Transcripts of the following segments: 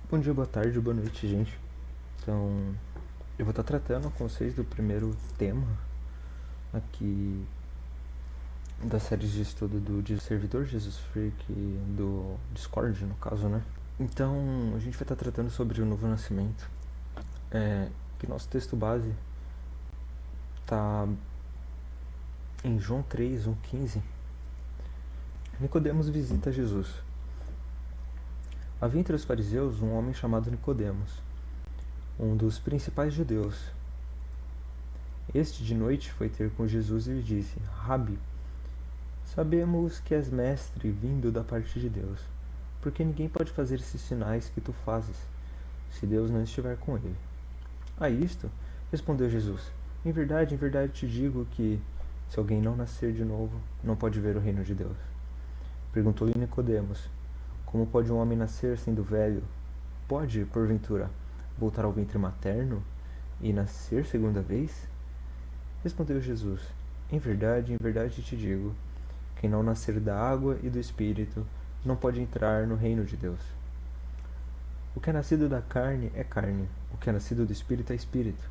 Bom dia, boa tarde, boa noite, gente. Então, eu vou estar tratando com vocês do primeiro tema aqui da série de estudo do servidor Jesus Freak do Discord, no caso, né? Então, a gente vai estar tratando sobre o novo nascimento. Que nosso texto base está em João 3, 1:15. Nicodemos visita Jesus. Havia entre os fariseus um homem chamado Nicodemos, um dos principais judeus. Este de noite foi ter com Jesus e lhe disse: Rabi, sabemos que és mestre vindo da parte de Deus, porque ninguém pode fazer esses sinais que tu fazes, se Deus não estiver com ele. A isto, respondeu Jesus: em verdade te digo que, se alguém não nascer de novo, não pode ver o reino de Deus. Perguntou-lhe Nicodemos: como pode um homem nascer sendo velho? Pode, porventura, voltar ao ventre materno e nascer segunda vez? Respondeu Jesus: em verdade te digo, quem não nascer da água e do Espírito não pode entrar no reino de Deus. O que é nascido da carne é carne, o que é nascido do Espírito é Espírito.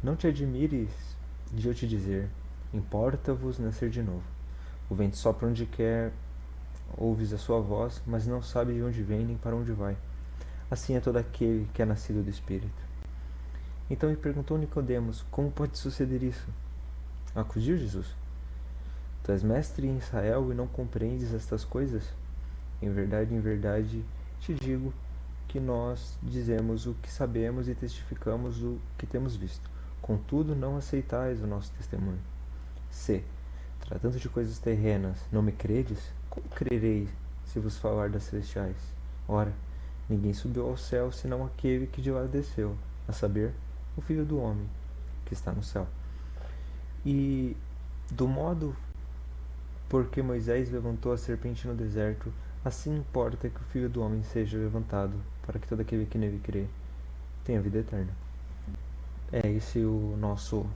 Não te admires de eu te dizer: importa-vos nascer de novo. O vento sopra onde quer, ouves a sua voz, mas não sabe de onde vem nem para onde vai. Assim é todo aquele que é nascido do Espírito. Então lhe perguntou Nicodemos: como pode suceder isso? Acudiu Jesus: tu és mestre em Israel e não compreendes estas coisas? Em verdade te digo que nós dizemos o que sabemos e testificamos o que temos visto. Contudo, não aceitais o nosso testemunho. Se, tratando de coisas terrenas, não me credes, como crereis se vos falar das celestiais? Ora, ninguém subiu ao céu senão aquele que de lá desceu, a saber, o Filho do Homem, que está no céu. E do modo porque Moisés levantou a serpente no deserto, assim importa que o Filho do Homem seja levantado, para que todo aquele que nele crê tenha vida eterna. É esse o nosso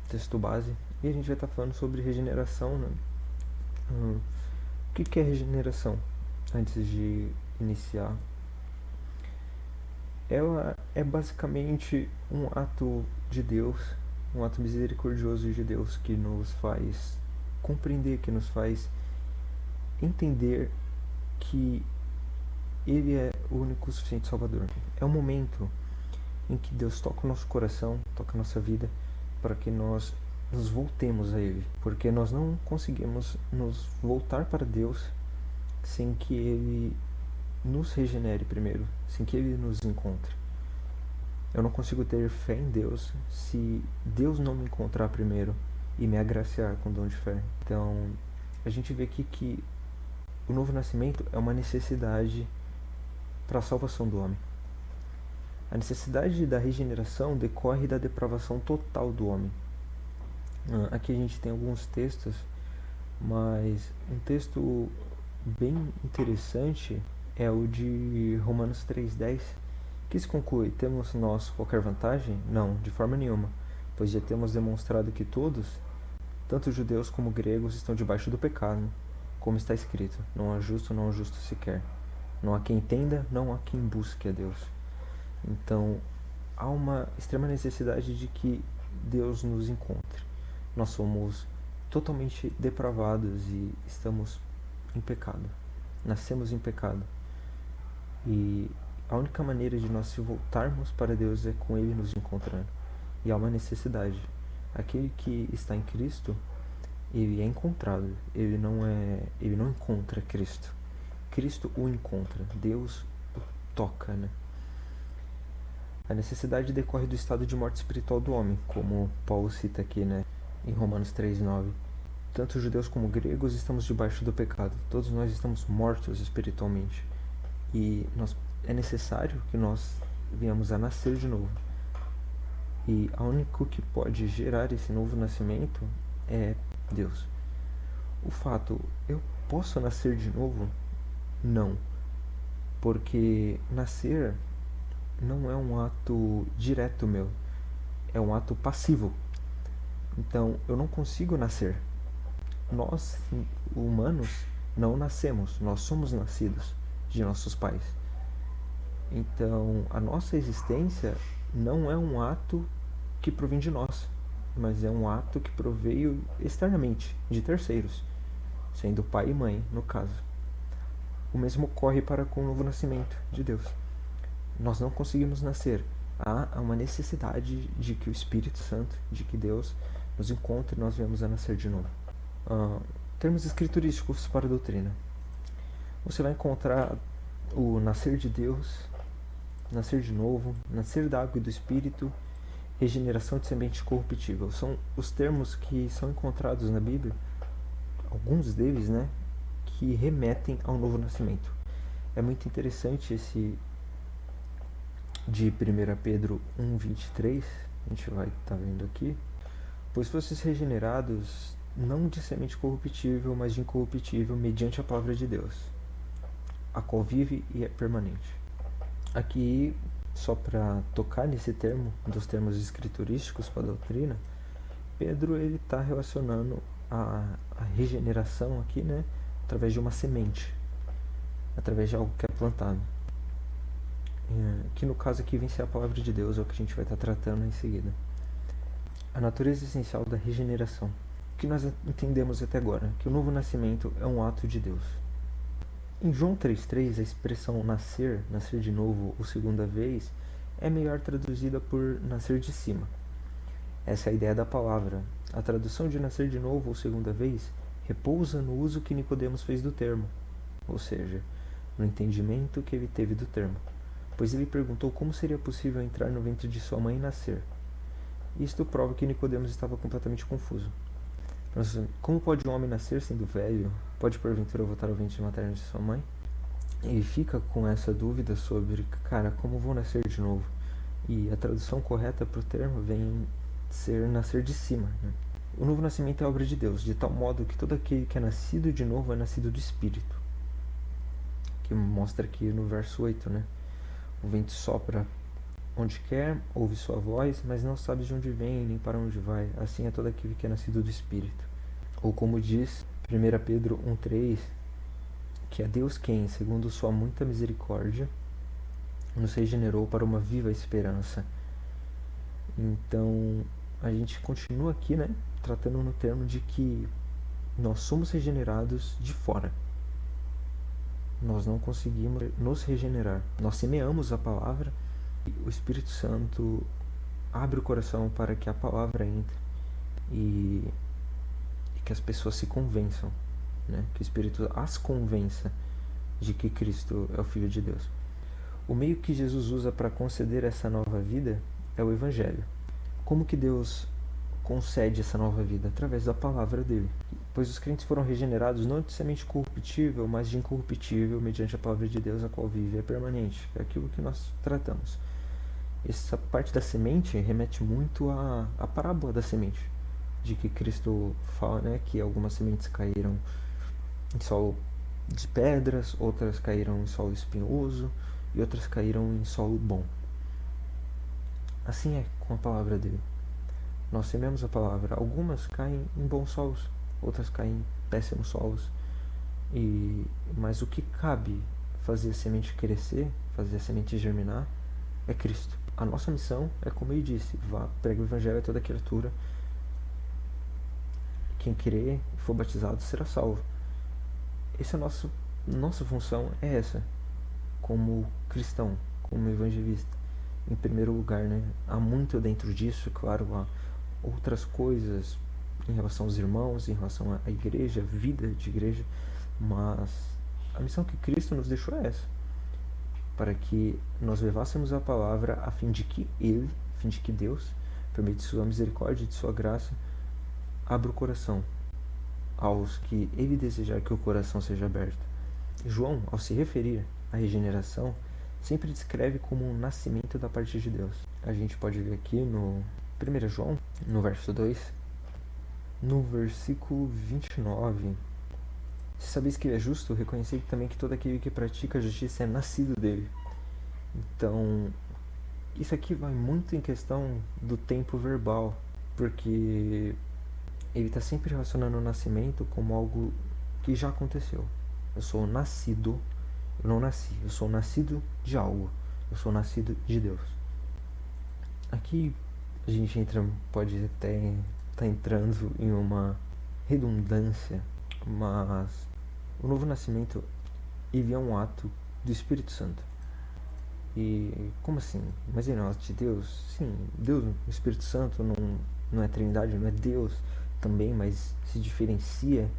texto base. E a gente vai estar falando sobre regeneração, né? O que é regeneração? Antes de iniciar, ela é basicamente um ato de Deus, um ato misericordioso de Deus que nos faz compreender, que nos faz entender que Ele é o único suficiente Salvador. É um momento em que Deus toca o nosso coração, toca a nossa vida, para que nós nos voltemos a Ele, porque nós não conseguimos nos voltar para Deus sem que Ele nos regenere primeiro, sem que Ele nos encontre. Eu não consigo ter fé em Deus se Deus não me encontrar primeiro e me agraciar com o dom de fé. Então, a gente vê aqui que o novo nascimento é uma necessidade para a salvação do homem. A necessidade da regeneração decorre da depravação total do homem. Aqui a gente tem alguns textos, mas um texto bem interessante é o de Romanos 3:10, que se conclui: temos nós qualquer vantagem? Não, de forma nenhuma, pois já temos demonstrado que todos, tanto judeus como gregos, estão debaixo do pecado, como está escrito: não há justo sequer. Não há quem entenda, não há quem busque a Deus. Então, há uma extrema necessidade de que Deus nos encontre. Nós somos totalmente depravados e estamos em pecado. Nascemos em pecado. E a única maneira de nós se voltarmos para Deus é com Ele nos encontrando. E há uma necessidade. Aquele que está em Cristo, ele é encontrado. Ele não encontra Cristo. Cristo o encontra. Deus o toca, né? A necessidade decorre do estado de morte espiritual do homem, como Paulo cita aqui, né, em Romanos 3:9. Tanto judeus como gregos estamos debaixo do pecado. Todos nós estamos mortos espiritualmente. E é necessário que nós venhamos a nascer de novo. E o único que pode gerar esse novo nascimento é Deus. O fato, eu posso nascer de novo? Não. Porque nascer não é um ato direto meu, é um ato passivo. Então, eu não consigo nascer. Nós, humanos, não nascemos, nós somos nascidos de nossos pais. Então, a nossa existência não é um ato que provém de nós, mas é um ato que proveio externamente, de terceiros, sendo pai e mãe, no caso. O mesmo ocorre para com o novo nascimento de Deus. Nós não conseguimos nascer. Há uma necessidade de que o Espírito Santo, de que Deus nos encontre e nós venhamos a nascer de novo. Termos escriturísticos para a doutrina. Você vai encontrar o nascer de Deus, nascer de novo, nascer da água e do Espírito, regeneração de semente corruptível. São os termos que são encontrados na Bíblia, alguns deles, né, que remetem ao novo nascimento. É muito interessante esse de 1 Pedro 1,23, a gente vai estar vendo aqui. Pois fostes regenerados, não de semente corruptível, mas de incorruptível, mediante a palavra de Deus, a qual vive e é permanente. Aqui, só para tocar nesse termo, dos termos escriturísticos para a doutrina, Pedro ele está relacionando a regeneração aqui, né, através de uma semente, através de algo que é plantado. Que no caso aqui vem ser a palavra de Deus, é o que a gente vai estar tratando em seguida. A natureza essencial da regeneração. O que nós entendemos até agora? Que o novo nascimento é um ato de Deus. Em João 3,3, a expressão nascer, nascer de novo ou segunda vez, é melhor traduzida por nascer de cima. Essa é a ideia da palavra. A tradução de nascer de novo ou segunda vez repousa no uso que Nicodemos fez do termo, ou seja, no entendimento que ele teve do termo, pois ele perguntou como seria possível entrar no ventre de sua mãe e nascer. Isto prova que Nicodemos estava completamente confuso. Mas, como pode um homem nascer sendo velho? Pode porventura voltar ao ventre materno de sua mãe? Ele fica com essa dúvida sobre, cara, como vou nascer de novo? E a tradução correta para o termo vem ser nascer de cima, né? O novo nascimento é obra de Deus, de tal modo que todo aquele que é nascido de novo é nascido do Espírito. Que mostra aqui no verso 8, né? O vento sopra onde quer, ouve sua voz, mas não sabe de onde vem nem para onde vai. Assim é todo aquele que é nascido do Espírito. Ou como diz 1 Pedro 1,3, que é Deus quem, segundo sua muita misericórdia, nos regenerou para uma viva esperança. Então, a gente continua aqui, né, tratando no termo de que nós somos regenerados de fora. Nós não conseguimos nos regenerar. Nós semeamos a palavra e o Espírito Santo abre o coração para que a palavra entre e que as pessoas se convençam, né? Que o Espírito as convença de que Cristo é o Filho de Deus. O meio que Jesus usa para conceder essa nova vida é o Evangelho. Como que Deus concede essa nova vida? Através da palavra dele. Pois os crentes foram regenerados não de semente corruptível, mas de incorruptível, mediante a palavra de Deus, a qual vive e é permanente. É aquilo que nós tratamos. Essa parte da semente remete muito à parábola da semente, de que Cristo fala, né, que algumas sementes caíram em solo de pedras, outras caíram em solo espinhoso e outras caíram em solo bom. Assim é com a palavra dele. Nós semeamos a palavra. Algumas caem em bons solos, outras caem em péssimos solos. Mas o que cabe fazer a semente crescer, fazer a semente germinar, é Cristo. A nossa missão é, como ele disse, vá, pregue o Evangelho a toda criatura. Quem crer e for batizado será salvo. Essa é a nossa função, é essa, como cristão, como evangelista. Em primeiro lugar, né? Há muito dentro disso, claro, há outras coisas em relação aos irmãos, em relação à igreja, à vida de igreja, mas a missão que Cristo nos deixou é essa, para que nós levássemos a palavra a fim de que Deus, por meio de sua misericórdia e de sua graça, abra o coração aos que ele desejar que o coração seja aberto. João, ao se referir à regeneração, sempre descreve como um nascimento da parte de Deus. A gente pode ver aqui no 1 João, no verso 2, no versículo 29. Se sabeis que ele é justo, reconhecei também que todo aquele que pratica a justiça é nascido dele. Então, isso aqui vai muito em questão do tempo verbal, porque ele está sempre relacionando o nascimento como algo que já aconteceu. Eu sou nascido, eu não nasci, eu sou nascido de algo. eu sou nascido de Deus. Aqui a gente pode até estar entrando em uma redundância, mas o novo nascimento ele é um ato do Espírito Santo. E como assim? Mas ele é um ato de Deus? Sim, Deus, o Espírito Santo não é Trindade, não é Deus também, mas se diferencia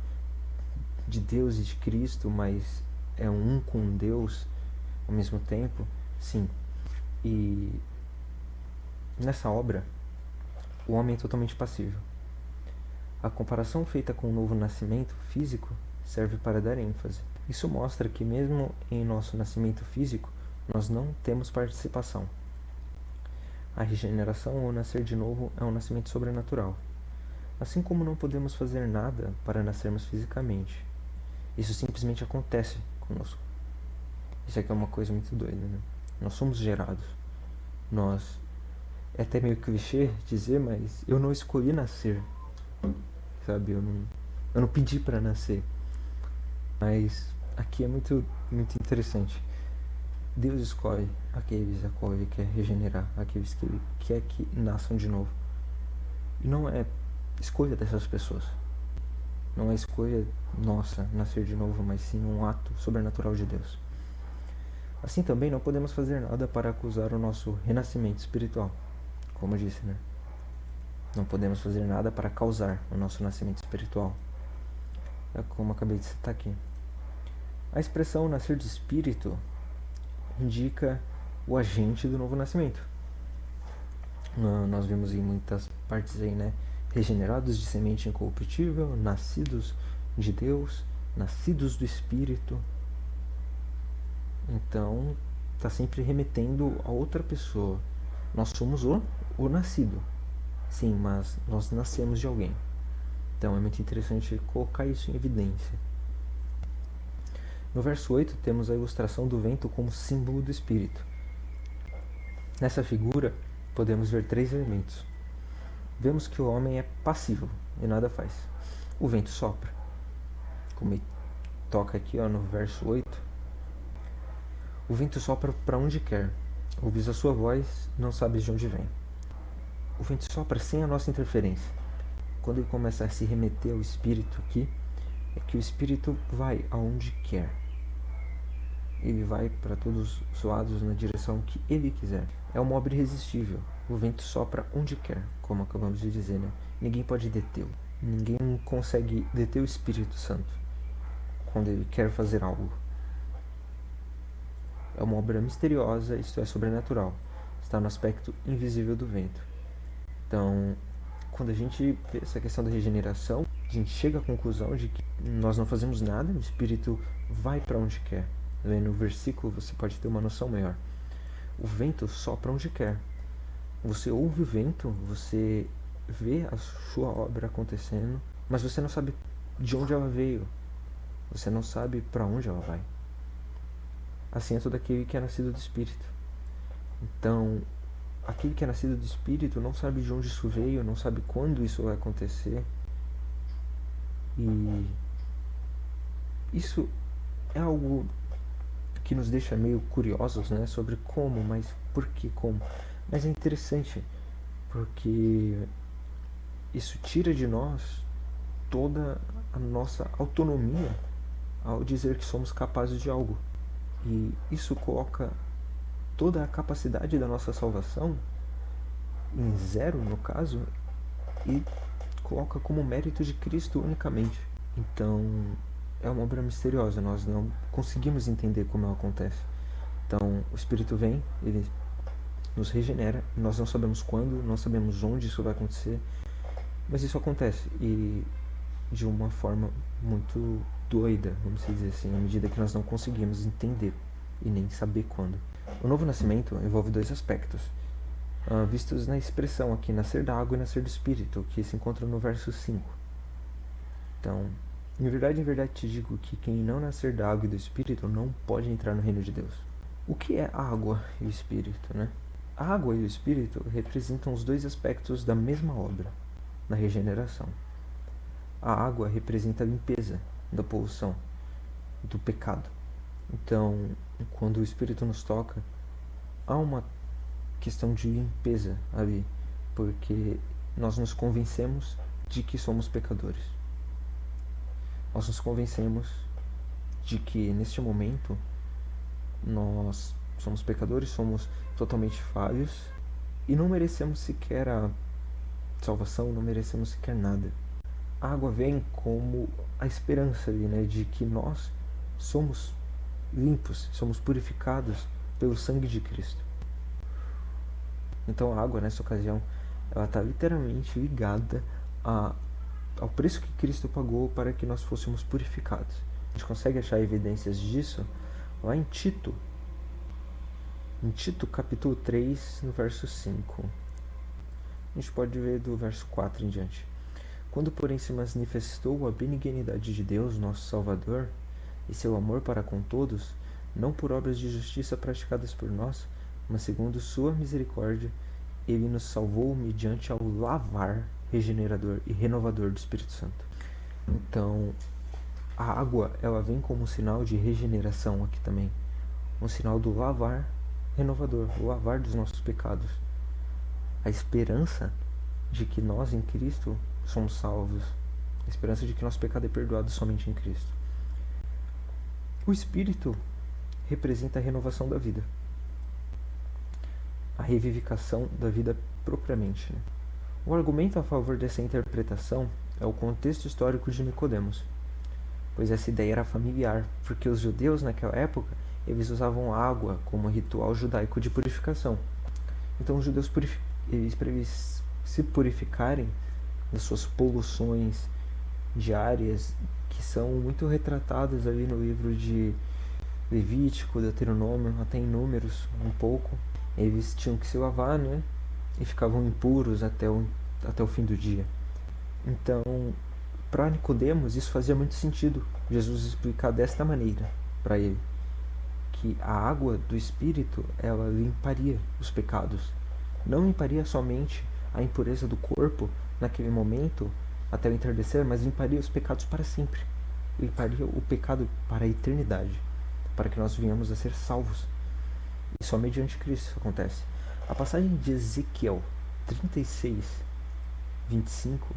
de Deus e de Cristo, mas é um com Deus ao mesmo tempo. Sim. E nessa obra, o homem é totalmente passível. A comparação feita com o novo nascimento físico serve para dar ênfase. Isso mostra que mesmo em nosso nascimento físico, nós não temos participação. A regeneração ou nascer de novo é um nascimento sobrenatural. Assim como não podemos fazer nada para nascermos fisicamente. Isso simplesmente acontece conosco. Isso aqui é uma coisa muito doida, né? Nós somos gerados. É até meio clichê dizer, mas eu não escolhi nascer. Sabe? Eu não pedi para nascer. Mas aqui é muito interessante. Deus escolhe aqueles a qual Ele quer regenerar, aqueles que Ele quer que nasçam de novo. E não é escolha dessas pessoas. Não é escolha nossa nascer de novo, mas sim um ato sobrenatural de Deus. Assim também não podemos fazer nada para acusar o nosso renascimento espiritual. Como eu disse, né? Não podemos fazer nada para causar o nosso nascimento espiritual. É como eu acabei de citar aqui. A expressão nascer de espírito indica o agente do novo nascimento. Nós vimos em muitas partes aí, né? Regenerados de semente incorruptível, nascidos de Deus, nascidos do Espírito. Então, está sempre remetendo a outra pessoa. Nós somos o nascido. Sim, mas nós nascemos de alguém. Então é muito interessante colocar isso em evidência. No verso 8 temos a ilustração do vento como símbolo do Espírito. Nessa figura podemos ver 3 elementos. Vemos que o homem é passivo e nada faz. O vento sopra. Como toca aqui no verso 8. O vento sopra para onde quer. Ouves a sua voz, não sabes de onde vem. O vento sopra sem a nossa interferência. Quando ele começa a se remeter ao Espírito aqui, é que o Espírito vai aonde quer. Ele vai para todos os lados na direção que ele quiser. É uma obra irresistível. O vento sopra onde quer, como acabamos de dizer, né? Ninguém pode detê-lo. Ninguém consegue deter o Espírito Santo quando ele quer fazer algo. É uma obra misteriosa, isto é, sobrenatural. Está no aspecto invisível do vento. Então, quando a gente vê essa questão da regeneração, a gente chega à conclusão de que nós não fazemos nada, o Espírito vai para onde quer. No versículo você pode ter uma noção maior. O vento sopra onde quer. Você ouve o vento, você vê a sua obra acontecendo, mas você não sabe de onde ela veio. Você não sabe para onde ela vai. Assim é todo aquele que é nascido do Espírito. Então, aquele que é nascido do Espírito não sabe de onde isso veio, não sabe quando isso vai acontecer. E isso é algo que nos deixa meio curiosos, né, sobre como, mas por que como. Mas é interessante, porque isso tira de nós toda a nossa autonomia ao dizer que somos capazes de algo. E isso coloca toda a capacidade da nossa salvação em zero, no caso, e coloca como mérito de Cristo unicamente. Então, é uma obra misteriosa, nós não conseguimos entender como ela acontece. Então, o Espírito vem, ele nos regenera, nós não sabemos quando, não sabemos onde isso vai acontecer, mas isso acontece, e de uma forma muito doida, vamos dizer assim, à medida que nós não conseguimos entender e nem saber quando. O novo nascimento envolve 2 aspectos, vistos na expressão aqui, nascer da água e nascer do Espírito, que se encontra no verso 5. Então, em verdade te digo que quem não nascer da água e do Espírito não pode entrar no reino de Deus. O que é a água e o Espírito, né? A água e o Espírito representam os 2 aspectos da mesma obra, na regeneração. A água representa a limpeza da poluição, do pecado. Então, quando o Espírito nos toca, há uma questão de limpeza ali, porque nós nos convencemos de que somos pecadores. Nós nos convencemos de que neste momento nós somos pecadores, somos totalmente falhos e não merecemos sequer a salvação, não merecemos sequer nada. A água vem como a esperança ali, né, de que nós somos limpos, somos purificados pelo sangue de Cristo. Então a água, nessa ocasião, ela está literalmente ligada ao preço que Cristo pagou para que nós fôssemos purificados. A gente consegue achar evidências disso lá em Tito capítulo 3, no verso 5. A gente pode ver do verso 4 em diante. Quando, porém, se manifestou a benignidade de Deus, nosso Salvador, e seu amor para com todos, não por obras de justiça praticadas por nós, mas segundo sua misericórdia, ele nos salvou mediante ao lavar regenerador e renovador do Espírito Santo. Então, a água, ela vem como um sinal de regeneração aqui também. Um sinal do lavar renovador, o lavar dos nossos pecados. A esperança de que nós em Cristo somos salvos. A esperança de que nosso pecado é perdoado somente em Cristo. O Espírito representa a renovação da vida. A revivificação da vida propriamente. O argumento a favor dessa interpretação é o contexto histórico de Nicodemos, pois essa ideia era familiar, porque os judeus naquela época eles usavam água como ritual judaico de purificação. Então os judeus para eles se purificarem das suas poluições diárias, que são muito retratadas ali no livro de Levítico, Deuteronômio, até em Números um pouco, eles tinham que se lavar, né? E ficavam impuros até o fim do dia. Então, para Nicodemos, isso fazia muito sentido Jesus explicar desta maneira para ele, que a água do Espírito, ela limparia os pecados. Não limparia somente a impureza do corpo naquele momento, até o entardecer, mas limparia os pecados para sempre. Limparia o pecado para a eternidade, para que nós venhamos a ser salvos. E só mediante Cristo isso acontece. A passagem de Ezequiel 36, 25: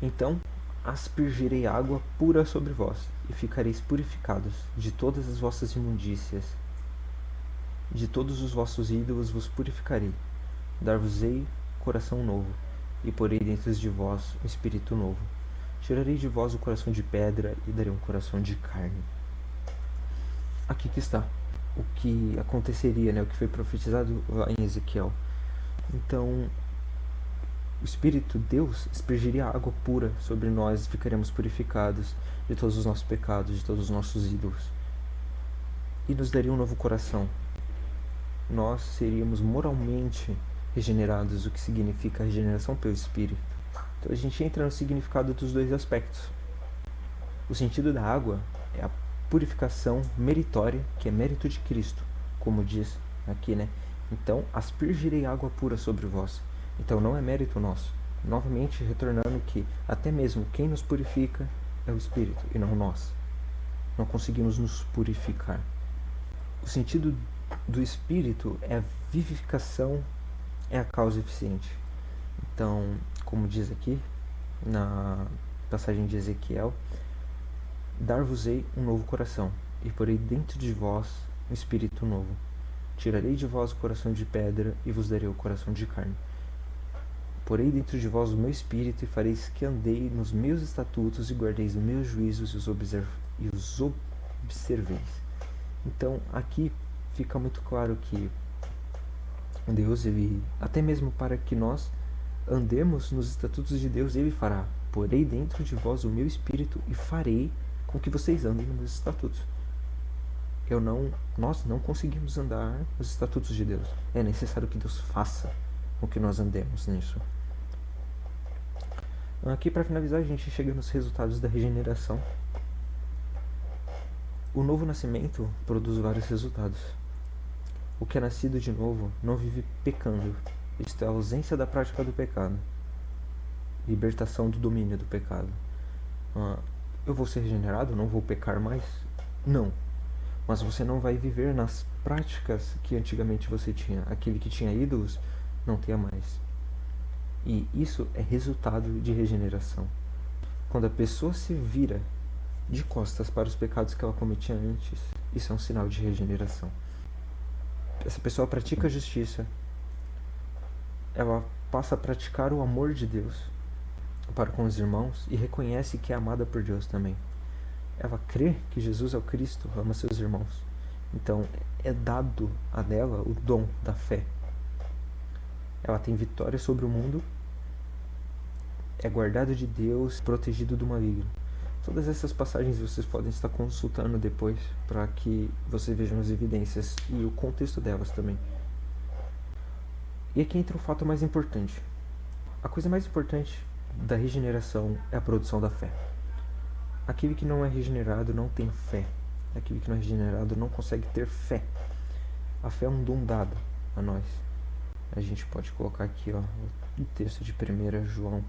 Então aspergirei água pura sobre vós, e ficareis purificados de todas as vossas imundícias. De todos os vossos ídolos vos purificarei. Dar-vos-ei coração novo, e porei dentro de vós um espírito novo. Tirarei de vós o coração de pedra, e darei um coração de carne. Aqui que está o que aconteceria, né? O que foi profetizado lá em Ezequiel. Então, o Espírito, Deus, aspergiria água pura sobre nós e ficaremos purificados de todos os nossos pecados, de todos os nossos ídolos. E nos daria um novo coração. Nós seríamos moralmente regenerados, o que significa a regeneração pelo Espírito. Então a gente entra no significado dos dois aspectos. O sentido da água é a purificação meritória, que é mérito de Cristo, como diz aqui, né? Então, aspergirei água pura sobre vós. Então não é mérito nosso. Novamente retornando que até mesmo quem nos purifica é o Espírito e não nós. Não conseguimos nos purificar. O sentido do Espírito é a vivificação, é a causa eficiente. Então, como diz aqui na passagem de Ezequiel, dar-vos-ei um novo coração, e porei dentro de vós um espírito novo. Tirarei de vós o coração de pedra, e vos darei o coração de carne. Porei dentro de vós o meu espírito, e fareis que andei nos meus estatutos, e guardeis os meus juízos, e os observeis. Então, aqui fica muito claro que Deus, ele, até mesmo para que nós andemos nos estatutos de Deus, ele fará. Porei dentro de vós o meu espírito, e farei com que vocês andem nos meus estatutos. Nós não conseguimos andar nos estatutos de Deus. É necessário que Deus faça com que nós andemos nisso. Aqui, para finalizar, a gente chega nos resultados da regeneração. O novo nascimento produz vários resultados. O que é nascido de novo não vive pecando. Isto é a ausência da prática do pecado. Libertação do domínio do pecado. Eu vou ser regenerado? Não vou pecar mais? Não. mas você não vai viver nas práticas que antigamente você tinha. Aquele que tinha ídolos não tenha mais. E isso é resultado de regeneração. Quando a pessoa se vira de costas para os pecados que ela cometia antes, isso é um sinal de regeneração. Essa pessoa pratica a justiça, ela passa a praticar o amor de Deus para com os irmãos e reconhece que é amada por Deus também. Ela crê que Jesus é o Cristo, ama seus irmãos. Então é dado a dela o dom da fé. Ela tem vitória sobre o mundo, é guardado de Deus, protegido do maligno. Todas essas passagens vocês podem estar consultando depois para que vocês vejam as evidências e o contexto delas também. E aqui entra o fato mais importante. A coisa mais importante da regeneração é a produção da fé. Aquele que não é regenerado não tem fé. Aquele que não é regenerado não consegue ter fé. A fé é um dom dado a nós. A gente pode colocar aqui o texto de 1 João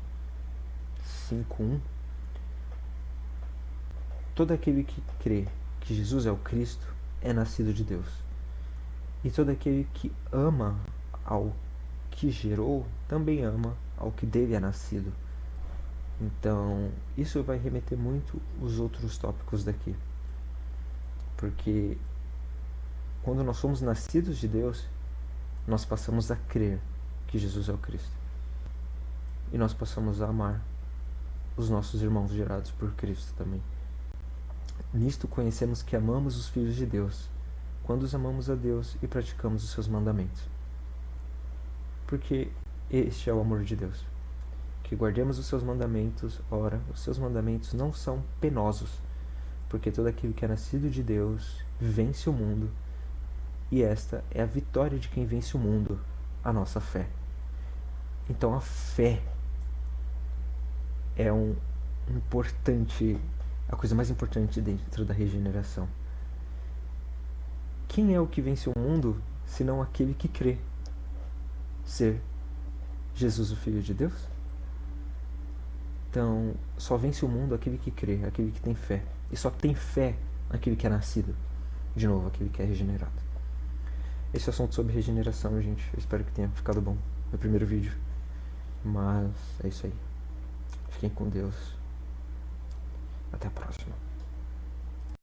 5:1. Todo aquele que crê que Jesus é o Cristo é nascido de Deus. E todo aquele que ama ao que gerou também ama ao que dele é nascido. Então, isso vai remeter muito os outros tópicos daqui. Porque quando nós somos nascidos de Deus, nós passamos a crer que Jesus é o Cristo. E nós passamos a amar os nossos irmãos gerados por Cristo também. Nisto conhecemos que amamos os filhos de Deus, quando os amamos a Deus e praticamos os seus mandamentos. Porque este é o amor de Deus, que guardemos os seus mandamentos. Ora, os seus mandamentos não são penosos, porque todo aquele que é nascido de Deus vence o mundo, e esta é a vitória de quem vence o mundo, a nossa fé. Então a fé é a coisa mais importante dentro da regeneração. Quem é o que vence o mundo, senão aquele que crê ser Jesus, o Filho de Deus? Então, só vence o mundo aquele que crê, aquele que tem fé. E só tem fé aquele que é nascido. De novo, aquele que é regenerado. Esse é o assunto sobre regeneração, gente. Eu espero que tenha ficado bom no primeiro vídeo. Mas é isso aí. Fiquem com Deus. Até a próxima.